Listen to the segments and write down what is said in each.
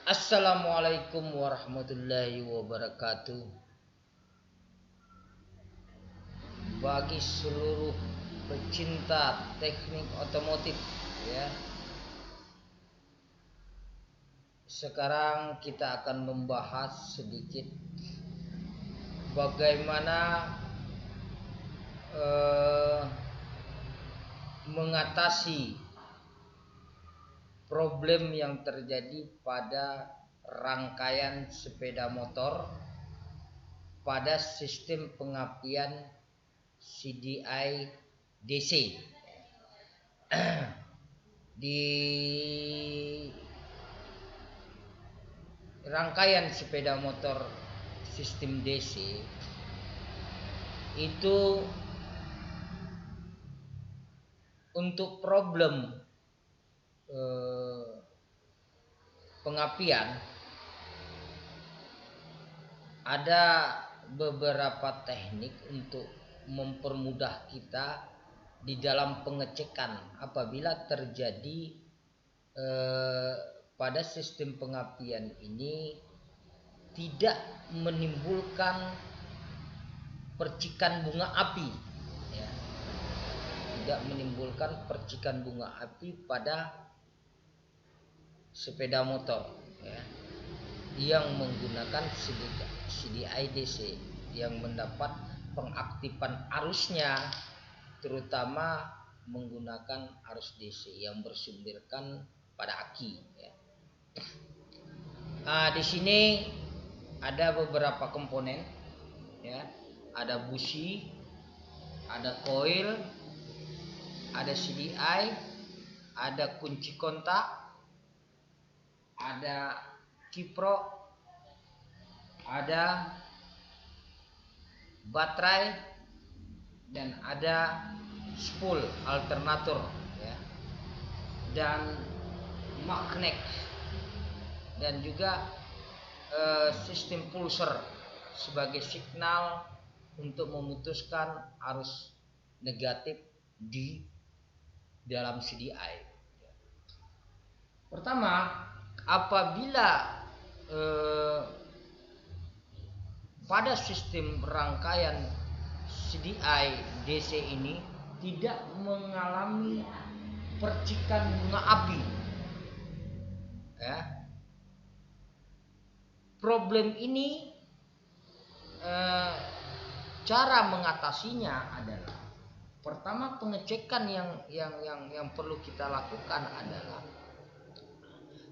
Assalamualaikum warahmatullahi wabarakatuh. Bagi seluruh pecinta teknik otomotif, ya. Sekarang kita akan membahas sedikit bagaimana mengatasi problem yang terjadi pada rangkaian sepeda motor pada sistem pengapian CDI DC. Di rangkaian sepeda motor sistem DC itu untuk problem pengapian ada beberapa teknik untuk mempermudah kita di dalam pengecekan apabila terjadi pada sistem pengapian ini tidak menimbulkan percikan bunga api, ya. Tidak menimbulkan percikan bunga api pada sepeda motor, ya, yang menggunakan CDI DC yang mendapat pengaktifan arusnya terutama menggunakan arus DC yang bersumberkan pada aki, ya. Di sini ada beberapa komponen, ya. Ada busi, ada coil, ada CDI, ada kunci kontak, ada kiprok, ada baterai, dan ada spool alternator, ya, dan magnet, dan juga sistem pulser sebagai signal untuk memutuskan arus negatif di dalam CDI. Pertama, apabila pada sistem rangkaian CDI DC ini tidak mengalami percikan bunga api, ya, problem ini cara mengatasinya adalah pertama pengecekan yang perlu kita lakukan adalah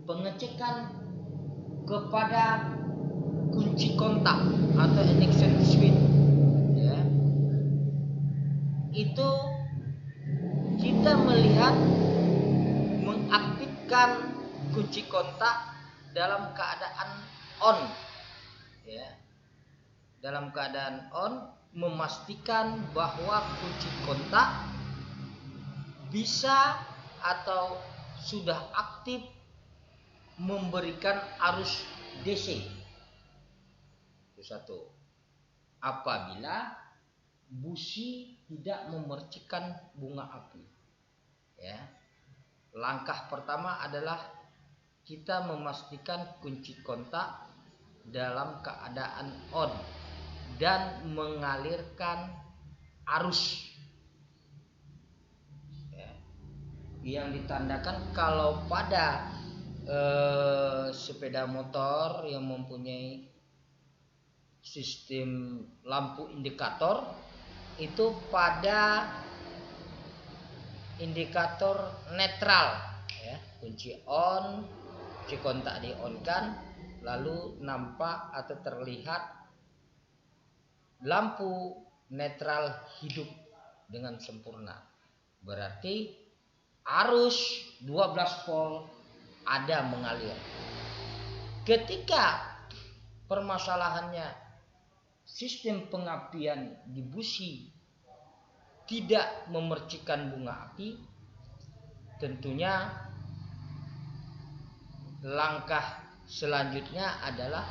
pengecekan kepada kunci kontak atau ignition switch, ya. Itu kita melihat mengaktifkan kunci kontak dalam keadaan on, ya. Dalam keadaan on, memastikan bahwa kunci kontak bisa atau sudah aktif memberikan arus DC. Itu satu. Apabila busi tidak memercikan bunga api, ya. Langkah pertama adalah kita memastikan kunci kontak dalam keadaan on dan mengalirkan arus, ya, yang ditandakan kalau pada sepeda motor yang mempunyai sistem lampu indikator itu pada indikator netral, ya, kunci on, kunci kontak di on kan, lalu nampak atau terlihat lampu netral hidup dengan sempurna. Berarti arus 12 volt ada mengalir. Ketika permasalahannya sistem pengapian di busi tidak memercikan bunga api, tentunya langkah selanjutnya adalah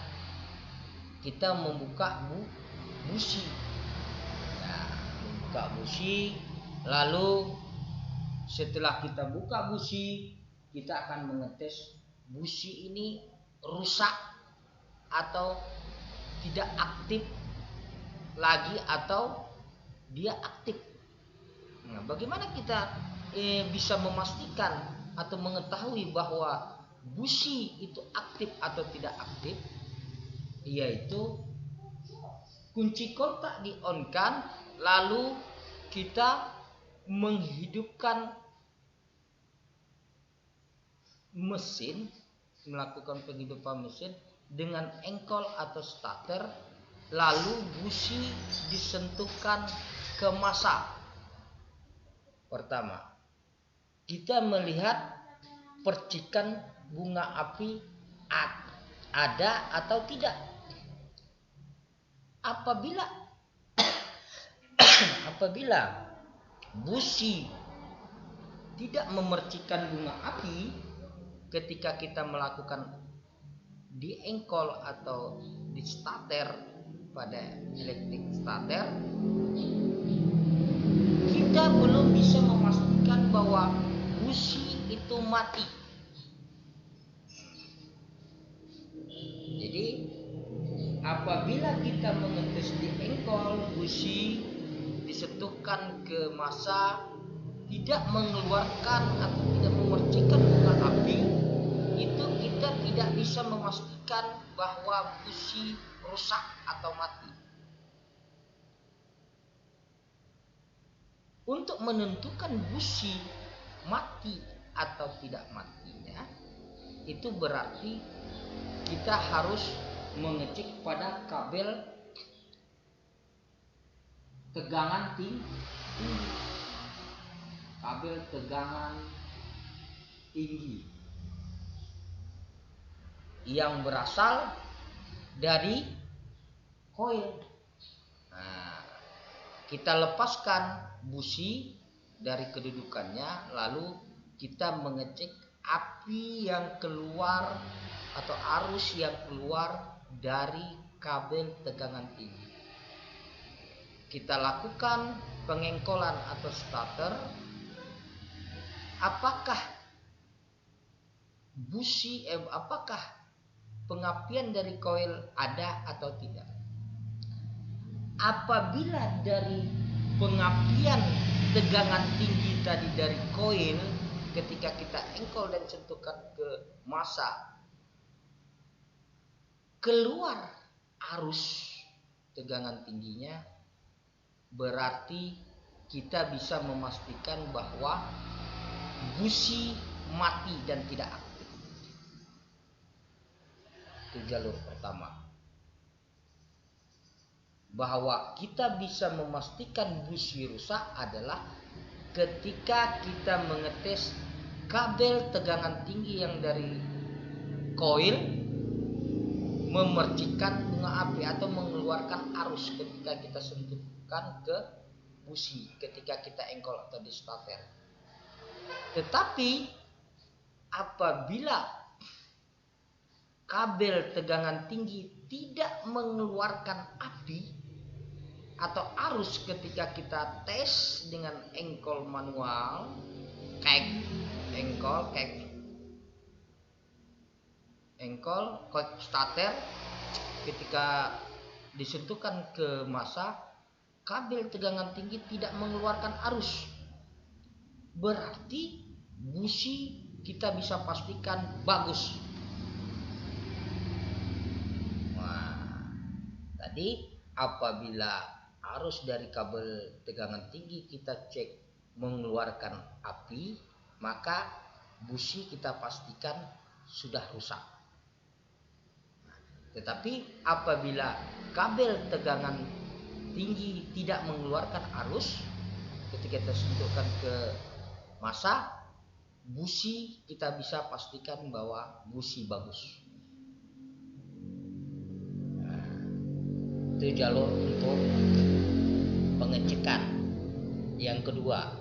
kita membuka busi, ya, membuka busi. Lalu setelah kita buka busi, kita akan mengetes busi ini rusak atau tidak aktif lagi atau dia aktif. Nah, bagaimana kita bisa memastikan atau mengetahui bahwa busi itu aktif atau tidak aktif? Yaitu kunci kontak di on kan, lalu kita menghidupkan mesin, melakukan penghidupan mesin dengan engkol atau starter, lalu busi disentuhkan ke massa. Pertama, kita melihat percikan bunga api ada atau tidak. Apabila busi tidak memercikan bunga api ketika kita melakukan di engkol atau di starter pada elektrik starter, kita belum bisa memastikan bahwa busi itu mati. Jadi apabila kita mengetes di engkol, busi disentuhkan ke massa, tidak mengeluarkan atau tidak memercikan bunga api, itu kita tidak bisa memastikan bahwa busi rusak atau mati. Untuk menentukan busi mati atau tidak matinya, itu berarti kita harus mengecek pada kabel tegangan tinggi. Kabel tegangan tinggi yang berasal dari koil. Nah, kita lepaskan busi dari kedudukannya, lalu kita mengecek api yang keluar atau arus yang keluar dari kabel tegangan tinggi. Kita lakukan pengengkolan atau starter. Apakah apakah pengapian dari koil ada atau tidak? Apabila dari pengapian tegangan tinggi tadi dari koil ketika kita engkol dan sentuhkan ke massa, keluar arus tegangan tingginya, berarti kita bisa memastikan bahwa busi mati dan tidak aktif. Itu jalur pertama. Bahwa kita bisa memastikan busi rusak adalah ketika kita mengetes kabel tegangan tinggi yang dari koil memercikan bunga api atau mengeluarkan arus ketika kita sentuhkan ke busi ketika kita engkol atau di starter. Tetapi apabila kabel tegangan tinggi tidak mengeluarkan api atau arus ketika kita tes dengan engkol manual, engkol starter, ketika disentuhkan ke massa, kabel tegangan tinggi tidak mengeluarkan arus, berarti busi kita bisa pastikan bagus. Nah, tadi apabila arus dari kabel tegangan tinggi kita cek mengeluarkan api, maka busi kita pastikan sudah rusak. Tetapi apabila kabel tegangan tinggi tidak mengeluarkan arus ketika kita sentuhkan ke massa, busi kita bisa pastikan bahwa busi bagus. Nah, itu jalur untuk pengecekan. Yang kedua,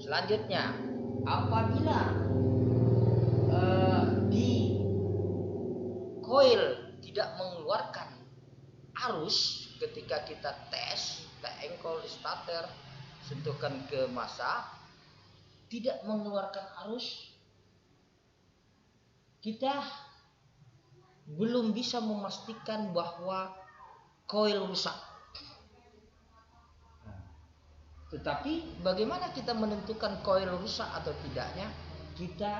selanjutnya apabila di koil tidak mengeluarkan arus ketika kita tes, kita engkol starter, sentuhkan ke massa, tidak mengeluarkan arus, kita belum bisa memastikan bahwa koil rusak. Tetapi bagaimana kita menentukan koil rusak atau tidaknya? Kita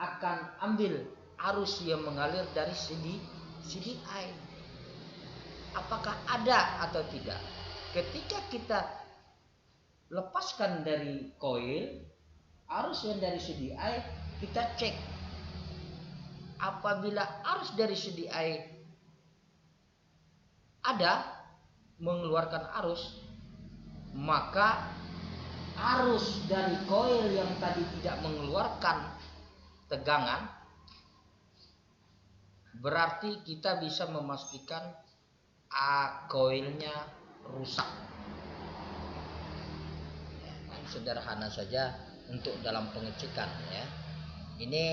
akan ambil arus yang mengalir dari CDI. Apakah ada atau tidak? Ketika kita lepaskan dari koil, arus yang dari CDI, kita cek. Apabila arus dari CDI ada mengeluarkan arus, maka arus dari koil yang tadi tidak mengeluarkan tegangan, berarti kita bisa memastikan koilnya rusak. Sederhana saja untuk dalam pengecekan ya. Ini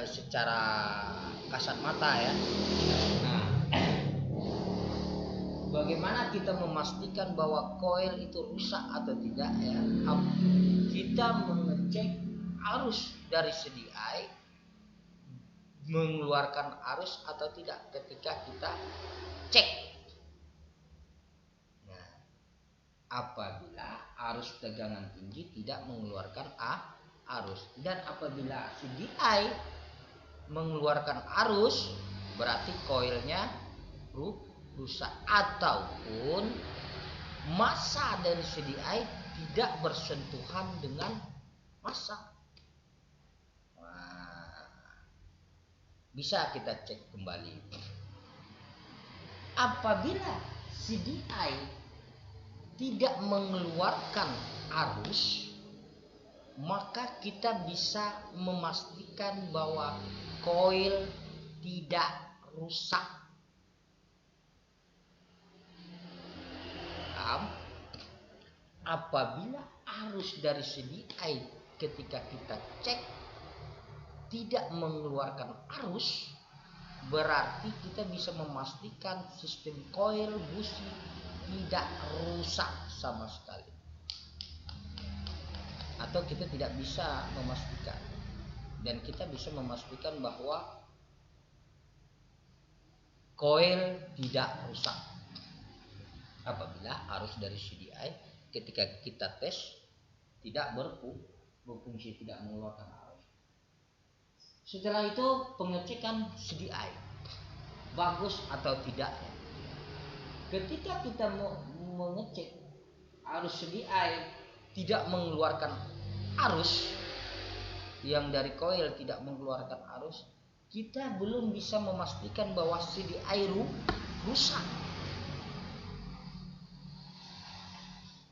secara kasat mata ya. Nah, bagaimana kita memastikan bahwa koil itu rusak atau tidak ya? Kita mengecek arus dari CDI mengeluarkan arus atau tidak ketika kita cek. Nah, apabila arus tegangan tinggi tidak mengeluarkan arus, dan apabila CDI mengeluarkan arus, berarti koilnya rusak, ataupun massa dari CDI tidak bersentuhan dengan massa. Bisa kita cek kembali. Apabila CDI tidak mengeluarkan arus, maka kita bisa memastikan bahwa koil tidak rusak. Apabila arus dari CDI ketika kita cek tidak mengeluarkan arus, berarti kita bisa memastikan sistem koil busi tidak rusak sama sekali. Atau kita tidak bisa memastikan, dan kita bisa memastikan bahwa koil tidak rusak apabila arus dari CDI ketika kita tes tidak berfungsi, tidak mengeluarkan arus. Setelah itu pengecekan CDI bagus atau tidaknya. Ketika kita mengecek arus CDI tidak mengeluarkan arus, yang dari koil tidak mengeluarkan arus, kita belum bisa memastikan bahwa CDI rusak.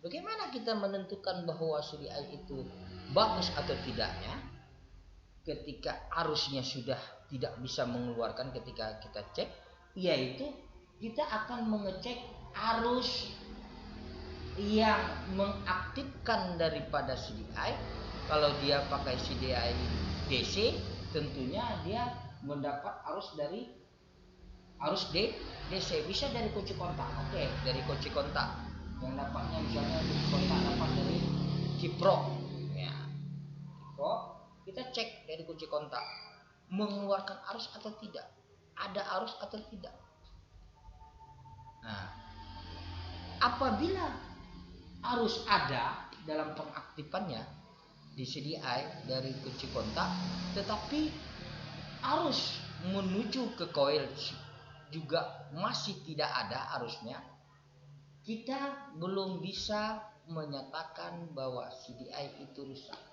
Bagaimana kita menentukan bahwa CDI itu bagus atau tidaknya? Ketika arusnya sudah tidak bisa mengeluarkan ketika kita cek, yaitu kita akan mengecek arus yang mengaktifkan daripada CDI. Kalau dia pakai CDI DC, tentunya dia mendapat arus dari DC. Bisa dari kunci kontak. Oke, dari kunci kontak. Yang dapatnya misalnya kunci kontak dapat dari kiprok. Ya. Kiprok, kita cek dari kunci kontak mengeluarkan arus atau tidak, ada arus atau tidak. Nah, apabila arus ada dalam pengaktifannya di CDI dari kunci kontak, tetapi arus menuju ke koil juga masih tidak ada arusnya, kita belum bisa menyatakan bahwa CDI itu rusak.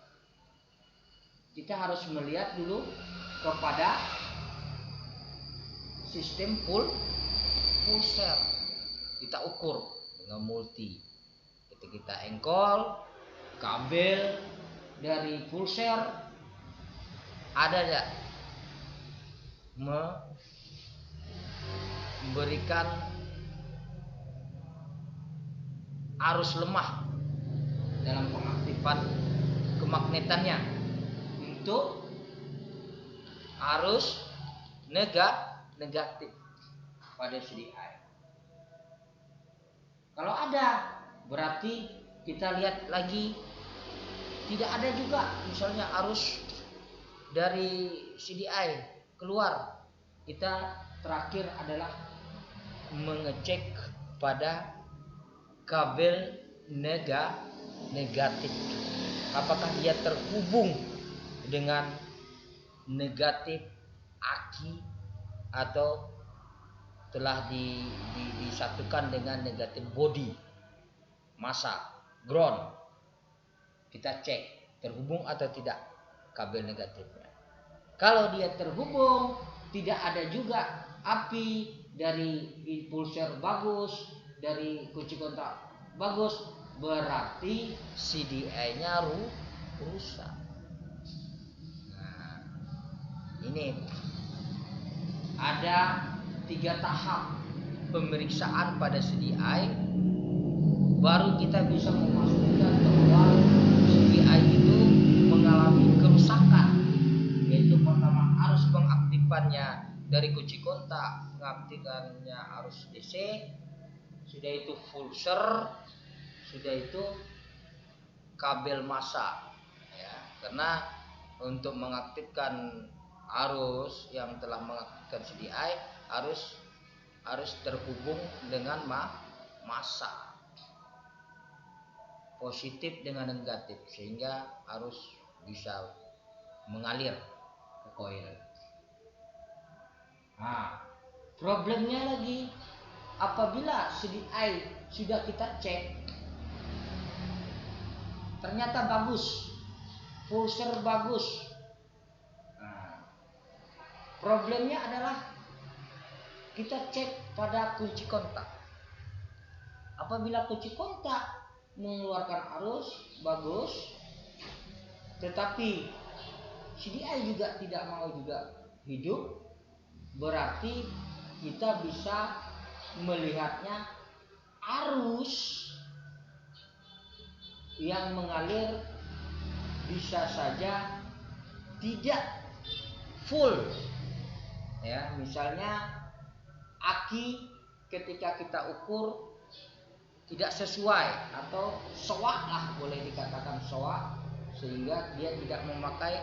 Kita harus melihat dulu kepada sistem pulser. Kita ukur dengan multi. Ketika kita engkol kabel dari pulser, ada tidak memberikan arus lemah dalam pengaktifan kemagnetannya untuk arus negatif pada CDI. Kalau ada, berarti kita lihat lagi tidak ada juga misalnya arus dari CDI keluar. Kita terakhir adalah mengecek pada kabel negatif. Apakah dia terhubung dengan negatif aki atau telah disatukan dengan negatif body, massa, ground. Kita cek terhubung atau tidak kabel negatifnya. Kalau dia terhubung, tidak ada juga api dari impulser bagus, dari kunci kontak bagus, berarti CDI-nya rusak. Nah, ini ada 3 tahap pemeriksaan pada CDI, baru kita bisa memastikan bahwa CDI itu mengalami kerusakan. Yaitu pertama arus pengaktifkannya dari kunci kontak, pengaktifkannya arus DC, sudah itu pulser, sudah itu kabel massa, ya. Karena untuk mengaktifkan arus yang telah mengaktifkan CDI harus terhubung dengan massa positif dengan negatif, sehingga arus bisa mengalir ke koil. Nah, problemnya lagi apabila CDI sudah kita cek ternyata bagus, pulser bagus. Nah, problemnya adalah kita cek pada kunci kontak. Apabila kunci kontak mengeluarkan arus bagus, tetapi CDI juga tidak mau juga hidup, berarti kita bisa melihatnya arus yang mengalir bisa saja tidak full, ya. Misalnya aki ketika kita ukur tidak sesuai atau soak lah, boleh dikatakan soak, sehingga dia tidak memakai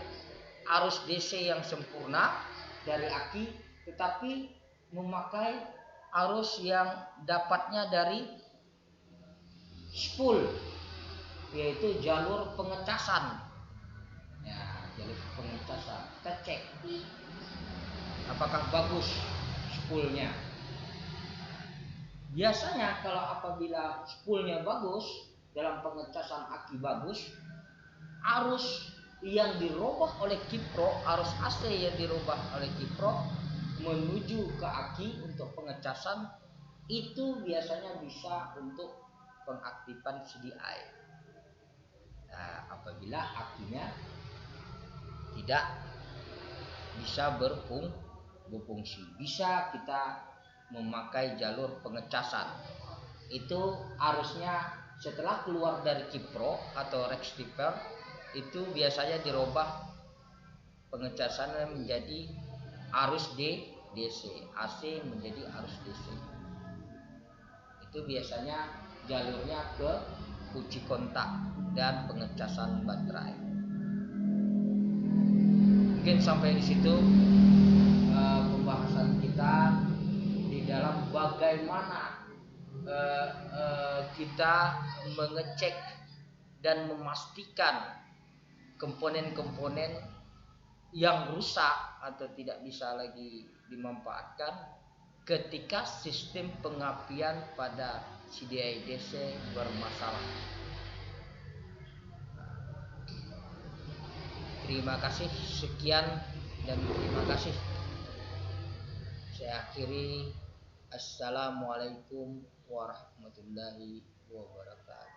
arus DC yang sempurna dari aki, tetapi memakai arus yang dapatnya dari spool, yaitu jalur pengecasan. Ya, jalur pengecasan. Kita cek apakah bagus spoolnya. Biasanya kalau apabila spoolnya bagus, dalam pengecasan aki bagus, arus yang dirubah oleh kipro, arus AC yang dirubah oleh kipro menuju ke aki untuk pengecasan, itu biasanya bisa untuk pengaktifan CDI. Nah, apabila akinya tidak bisa berfungsi, bisa kita memakai jalur pengecasan. Itu arusnya setelah keluar dari kipro atau rectifier, itu biasanya dirubah pengecasannya menjadi arus DC, AC menjadi arus DC. Itu biasanya jalurnya ke kunci kontak dan pengecasan baterai. Mungkin sampai di situ pembahasan kita di dalam bagaimana kita mengecek dan memastikan komponen-komponen yang rusak atau tidak bisa lagi dimanfaatkan ketika sistem pengapian pada CDI DC bermasalah. Terima kasih, sekian dan terima kasih. Saya akhiri. Assalamualaikum warahmatullahi wabarakatuh.